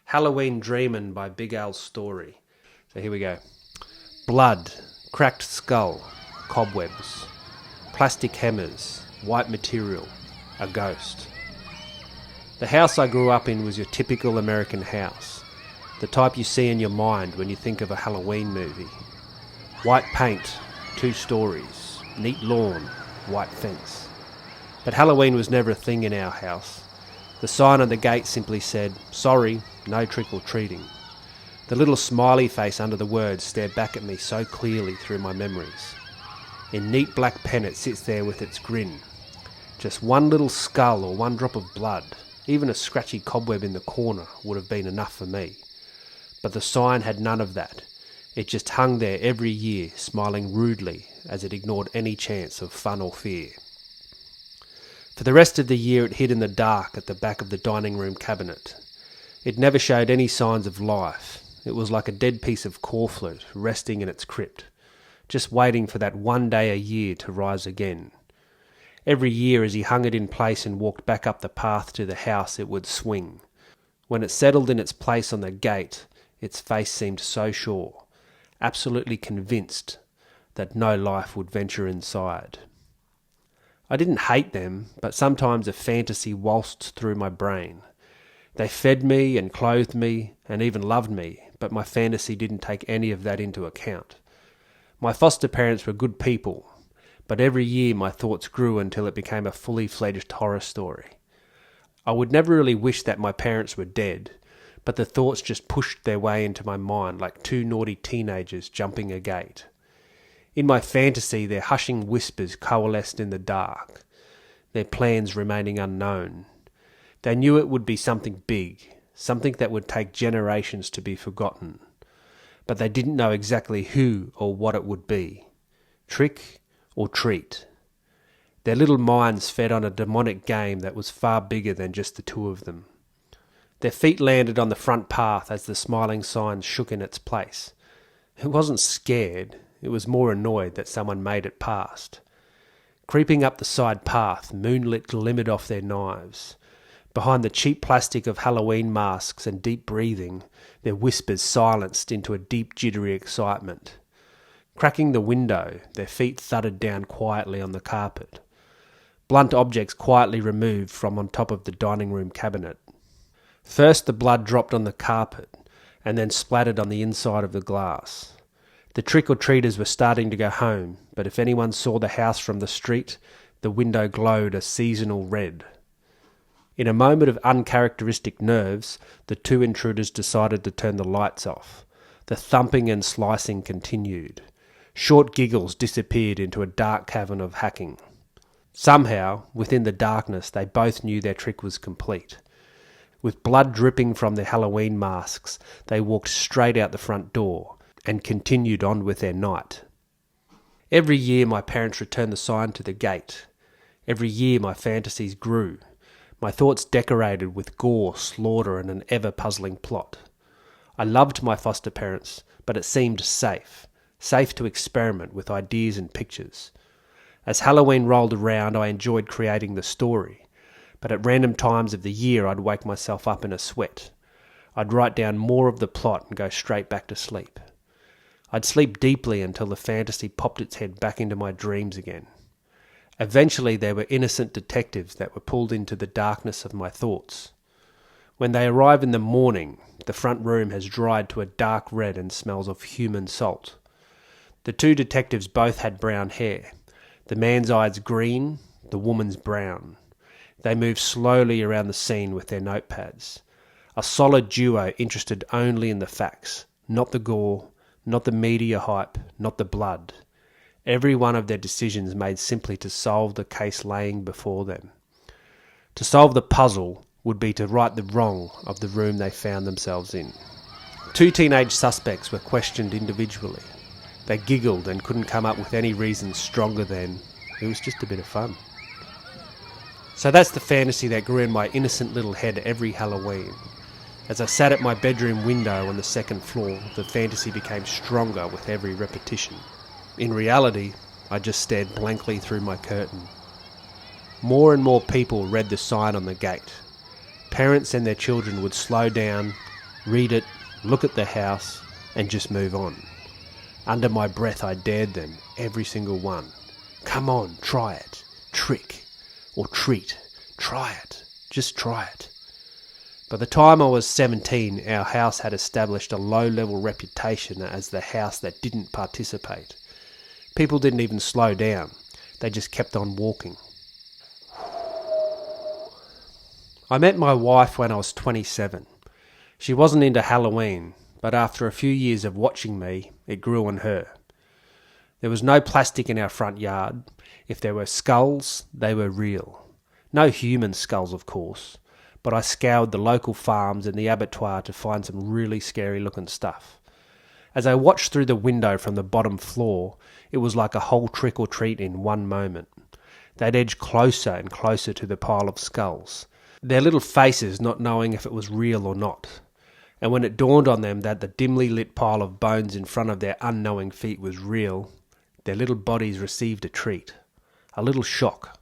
Halloween Dreamin' by bigalstory. So here we go. Blood, cracked skull, cobwebs, plastic hammers, white material, a ghost. The house I grew up in was your typical American house, the type you see in your mind when you think of a Halloween movie. White paint, 2 stories, neat lawn, white fence. But Halloween was never a thing in our house. The sign on the gate simply said, "Sorry, no trick-or-treating." The little smiley face under the words stared back at me so clearly through my memories. In neat black pen it sits there with its grin. Just one little skull or one drop of blood, even a scratchy cobweb in the corner would have been enough for me. But the sign had none of that. It just hung there every year, smiling rudely as it ignored any chance of fun or fear. For the rest of the year it hid in the dark at the back of the dining room cabinet. It never showed any signs of life. It was like a dead piece of corflute resting in its crypt, just waiting for that one day a year to rise again. Every year as he hung it in place and walked back up the path to the house it would swing. When it settled in its place on the gate, its face seemed so sure, absolutely convinced that no life would venture inside. I didn't hate them, but sometimes a fantasy waltzed through my brain. They fed me and clothed me and even loved me, but my fantasy didn't take any of that into account. My foster parents were good people, but every year my thoughts grew until it became a fully fledged horror story. I would never really wish that my parents were dead, but the thoughts just pushed their way into my mind like 2 naughty teenagers jumping a gate. In my fantasy, their hushing whispers coalesced in the dark, their plans remaining unknown. They knew it would be something big, something that would take generations to be forgotten. But they didn't know exactly who or what it would be. Trick or treat. Their little minds fed on a demonic game that was far bigger than just the 2 of them. Their feet landed on the front path as the smiling sign shook in its place. It wasn't scared. It was more annoyed that someone made it past. Creeping up the side path, moonlit glimmered off their knives. Behind the cheap plastic of Halloween masks and deep breathing, their whispers silenced into a deep jittery excitement. Cracking the window, their feet thudded down quietly on the carpet. Blunt objects quietly removed from on top of the dining room cabinet. First the blood dropped on the carpet, and then splattered on the inside of the glass. The trick-or-treaters were starting to go home, but if anyone saw the house from the street, the window glowed a seasonal red. In a moment of uncharacteristic nerves, the 2 intruders decided to turn the lights off. The thumping and slicing continued. Short giggles disappeared into a dark cavern of hacking. Somehow, within the darkness, they both knew their trick was complete. With blood dripping from their Halloween masks, they walked straight out the front door and continued on with their night. Every year my parents returned the sign to the gate. Every year my fantasies grew, my thoughts decorated with gore, slaughter and an ever-puzzling plot. I loved my foster parents, but it seemed safe to experiment with ideas and pictures. As Halloween rolled around, I enjoyed creating the story, but at random times of the year I'd wake myself up in a sweat. I'd write down more of the plot and go straight back to sleep. I'd sleep deeply until the fantasy popped its head back into my dreams again. Eventually there were innocent detectives that were pulled into the darkness of my thoughts. When they arrive in the morning, the front room has dried to a dark red and smells of human salt. The 2 detectives both had brown hair. The man's eyes green, the woman's brown. They moved slowly around the scene with their notepads. A solid duo interested only in the facts, not the gore, not the media hype, not the blood. Every one of their decisions made simply to solve the case laying before them. To solve the puzzle would be to right the wrong of the room they found themselves in. 2 teenage suspects were questioned individually. They giggled and couldn't come up with any reason stronger than, it was just a bit of fun. So that's the fantasy that grew in my innocent little head every Halloween. As I sat at my bedroom window on the 2nd floor, the fantasy became stronger with every repetition. In reality, I just stared blankly through my curtain. More and more people read the sign on the gate. Parents and their children would slow down, read it, look at the house, and just move on. Under my breath I dared them, every single one. Come on, try it. Trick. Or treat. Try it. Just try it. By the time I was 17, our house had established a low-level reputation as the house that didn't participate. People didn't even slow down. They just kept on walking. I met my wife when I was 27. She wasn't into Halloween, but after a few years of watching me, it grew on her. There was no plastic in our front yard. If there were skulls, they were real. No human skulls, of course, but I scoured the local farms and the abattoir to find some really scary-looking stuff. As I watched through the window from the bottom floor, it was like a whole trick-or-treat in one moment. They'd edge closer and closer to the pile of skulls, their little faces not knowing if it was real or not. And when it dawned on them that the dimly lit pile of bones in front of their unknowing feet was real, their little bodies received a treat, a little shock.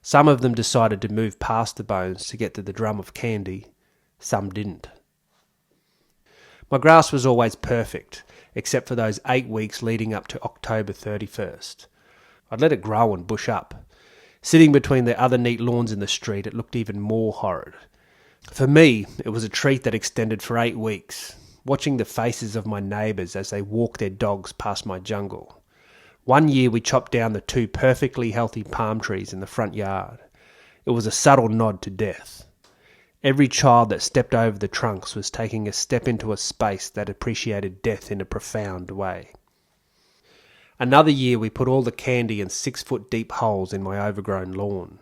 Some of them decided to move past the bones to get to the drum of candy, some didn't. My grass was always perfect, except for those 8 weeks leading up to October 31st. I'd let it grow and bush up. Sitting between the other neat lawns in the street, it looked even more horrid. For me, it was a treat that extended for 8 weeks, watching the faces of my neighbours as they walked their dogs past my jungle. One year we chopped down the 2 perfectly healthy palm trees in the front yard. It was a subtle nod to death. Every child that stepped over the trunks was taking a step into a space that appreciated death in a profound way. Another year we put all the candy in 6-foot deep holes in my overgrown lawn.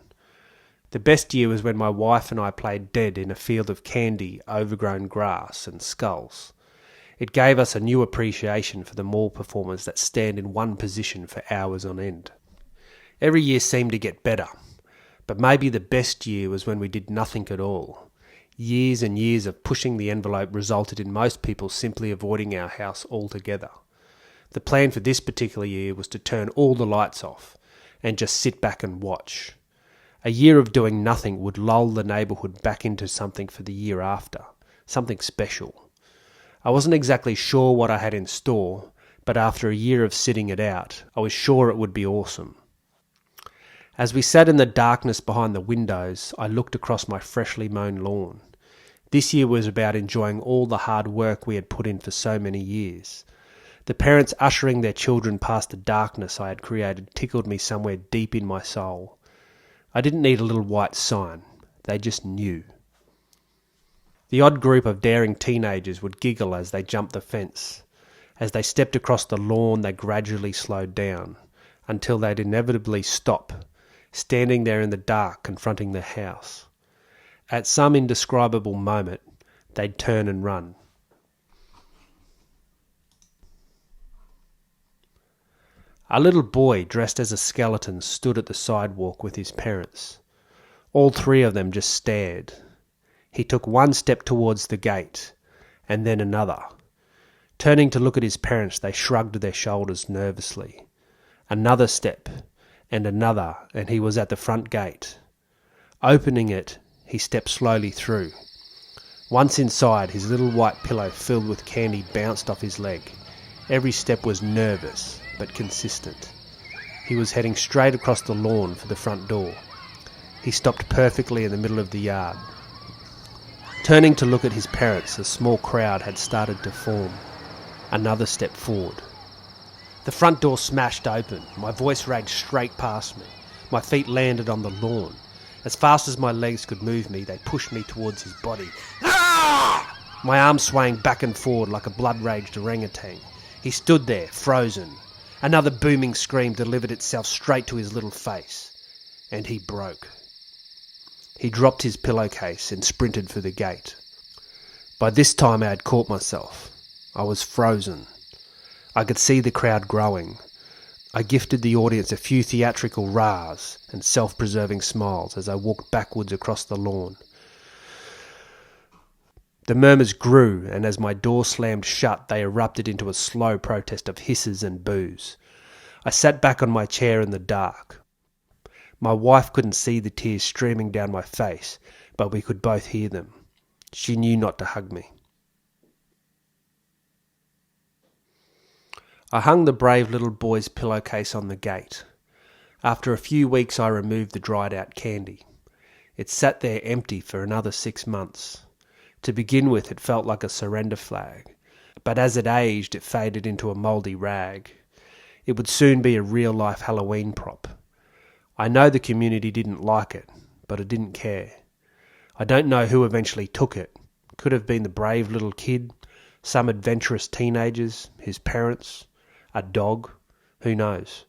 The best year was when my wife and I played dead in a field of candy, overgrown grass and skulls. It gave us a new appreciation for the mall performers that stand in one position for hours on end. Every year seemed to get better, but maybe the best year was when we did nothing at all. Years and years of pushing the envelope resulted in most people simply avoiding our house altogether. The plan for this particular year was to turn all the lights off and just sit back and watch. A year of doing nothing would lull the neighbourhood back into something for the year after, something special. I wasn't exactly sure what I had in store, but after a year of sitting it out, I was sure it would be awesome. As we sat in the darkness behind the windows, I looked across my freshly mown lawn. This year was about enjoying all the hard work we had put in for so many years. The parents ushering their children past the darkness I had created tickled me somewhere deep in my soul. I didn't need a little white sign. They just knew. The odd group of daring teenagers would giggle as they jumped the fence. As they stepped across the lawn, they gradually slowed down, until they'd inevitably stop, standing there in the dark confronting the house. At some indescribable moment, they'd turn and run. A little boy dressed as a skeleton stood at the sidewalk with his parents. All 3 of them just stared. He took 1 step towards the gate, and then another. Turning to look at his parents, they shrugged their shoulders nervously. Another step, and another, and he was at the front gate. Opening it, he stepped slowly through. Once inside, his little white pillow filled with candy bounced off his leg. Every step was nervous, but consistent. He was heading straight across the lawn for the front door. He stopped perfectly in the middle of the yard. Turning to look at his parents, a small crowd had started to form. Another step forward. The front door smashed open. My voice raged straight past me. My feet landed on the lawn. As fast as my legs could move me, they pushed me towards his body. Ah! My arms swaying back and forward like a blood-raged orangutan. He stood there, frozen. Another booming scream delivered itself straight to his little face, and he broke. He dropped his pillowcase and sprinted for the gate. By this time I had caught myself. I was frozen. I could see the crowd growing. I gifted the audience a few theatrical rahs and self-preserving smiles as I walked backwards across the lawn. The murmurs grew, and as my door slammed shut, they erupted into a slow protest of hisses and boos. I sat back on my chair in the dark. My wife couldn't see the tears streaming down my face, but we could both hear them. She knew not to hug me. I hung the brave little boy's pillowcase on the gate. After a few weeks I removed the dried out candy. It sat there empty for another 6 months. To begin with, it felt like a surrender flag, but as it aged, it faded into a mouldy rag. It would soon be a real-life Halloween prop. I know the community didn't like it, but I didn't care. I don't know who eventually took it. Could have been the brave little kid, some adventurous teenagers, his parents, a dog, who knows.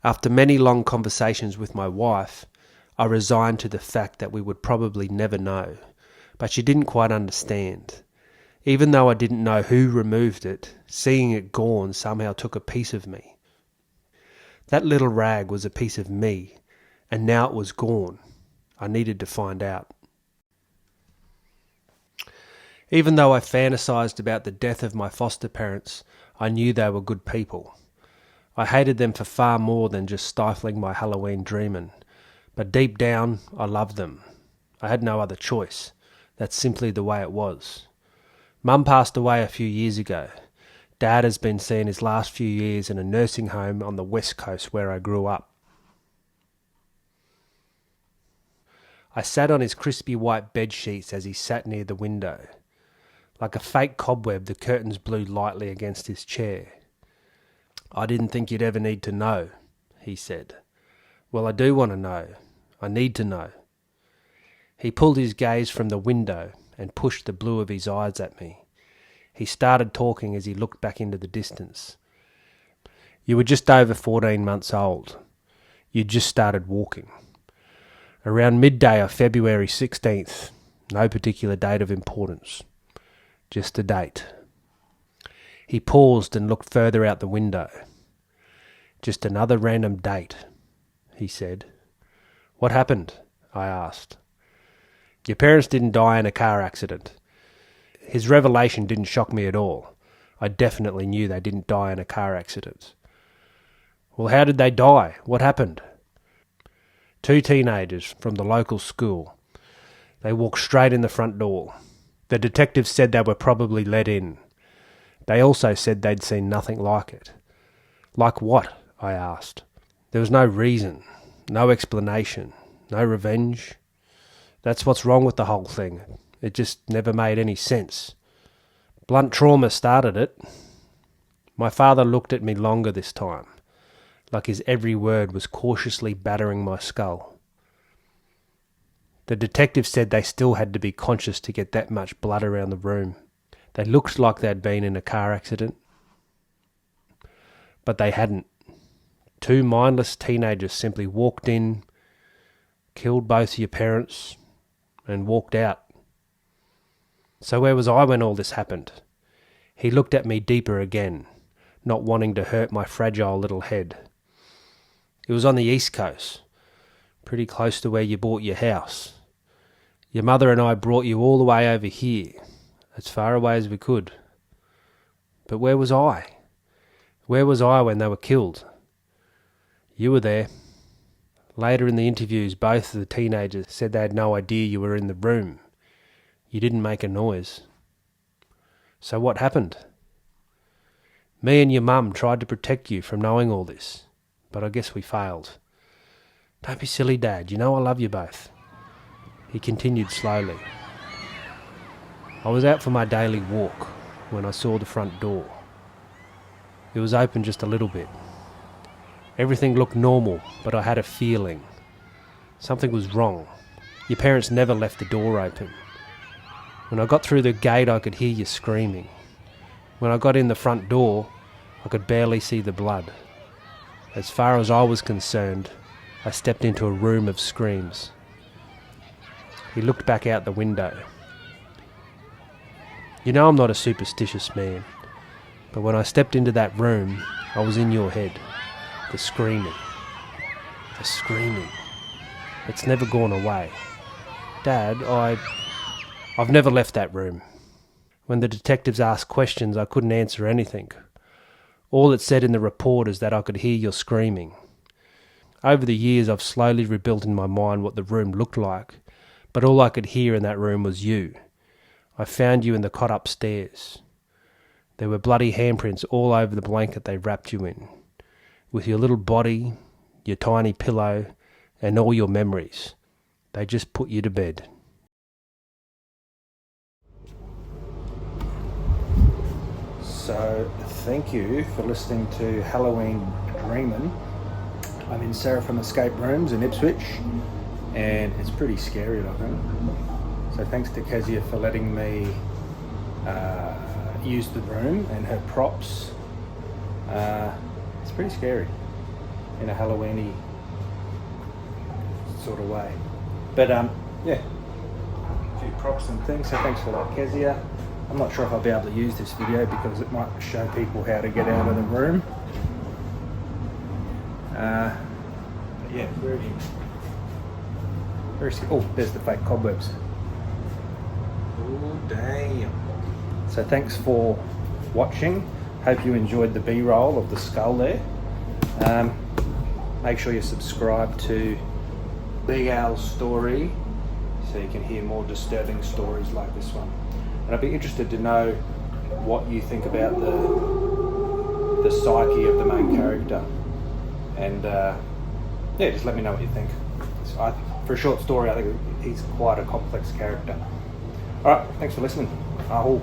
After many long conversations with my wife, I resigned to the fact that we would probably never know, but she didn't quite understand. Even though I didn't know who removed it, seeing it gone somehow took a piece of me. That little rag was a piece of me, and now it was gone. I needed to find out. Even though I fantasized about the death of my foster parents, I knew they were good people. I hated them for far more than just stifling my Halloween dreaming, but deep down I loved them. I had no other choice. That's simply the way it was. Mum passed away a few years ago. Dad has been seeing his last few years in a nursing home on the west coast where I grew up. I sat on his crispy white bed sheets as he sat near the window. Like a fake cobweb, the curtains blew lightly against his chair. "I didn't think you'd ever need to know," he said. "Well, I do want to know. I need to know." He pulled his gaze from the window and pushed the blue of his eyes at me. He started talking as he looked back into the distance. "You were just over 14 months old. You'd just started walking. Around midday of February 16th, no particular date of importance. Just a date." He paused and looked further out the window. "Just another random date," he said. "What happened?" I asked. "Your parents didn't die in a car accident." His revelation didn't shock me at all. I definitely knew they didn't die in a car accident. "Well, how did they die? What happened?" "Two teenagers from the local school. They walked straight in the front door. The detectives said they were probably let in. They also said they'd seen nothing like it." "Like what?" I asked. There was no reason, no explanation, no revenge. That's what's wrong with the whole thing. It just never made any sense. Blunt trauma started it. My father looked at me longer this time, like his every word was cautiously battering my skull. "The detective said they still had to be conscious to get that much blood around the room. They looked like they'd been in a car accident. But they hadn't. Two mindless teenagers simply walked in, killed both your parents, and walked out." "So where was I when all this happened?" He looked at me deeper again, not wanting to hurt my fragile little head. "It was on the East Coast, pretty close to where you bought your house. Your mother and I brought you all the way over here, as far away as we could. But where was I? Where was I when they were killed?" "You were there. Later in the interviews, both of the teenagers said they had no idea you were in the room. You didn't make a noise." "So what happened?" "Me and your mum tried to protect you from knowing all this, but I guess we failed." "Don't be silly, Dad. You know I love you both." He continued slowly. "I was out for my daily walk when I saw the front door. It was open just a little bit. Everything looked normal, but I had a feeling. Something was wrong. Your parents never left the door open. When I got through the gate, I could hear you screaming. When I got in the front door, I could barely see the blood. As far as I was concerned, I stepped into a room of screams." He looked back out the window. "You know I'm not a superstitious man, but when I stepped into that room, I was in your head. The screaming. The screaming. It's never gone away. Dad, I've never left that room. When the detectives asked questions, I couldn't answer anything. All it said in the report is that I could hear your screaming. Over the years, I've slowly rebuilt in my mind what the room looked like, but all I could hear in that room was you. I found you in the cot upstairs. There were bloody handprints all over the blanket they wrapped you in, with your little body, your tiny pillow, and all your memories. They just put you to bed. So, thank you for listening to Halloween Dreamin'. I'm in Seraphim Escape Rooms in Ipswich, and it's pretty scary looking. So thanks to Kezia for letting me use the room and her props. It's pretty scary in a Halloween-y sort of way. But yeah, a few props and things, so thanks for that, Kezia. I'm not sure if I'll be able to use this video because it might show people how to get out of the room. But yeah, very scary. Oh, there's the fake cobwebs. Oh, damn. So thanks for watching. Hope you enjoyed the B-roll of the skull there. Make sure you subscribe to Bigalstory so you can hear more disturbing stories like this one. And I'd be interested to know what you think about the psyche of the main character. And yeah, just let me know what you think. So for a short story, I think he's quite a complex character. Alright, thanks for listening. Aho.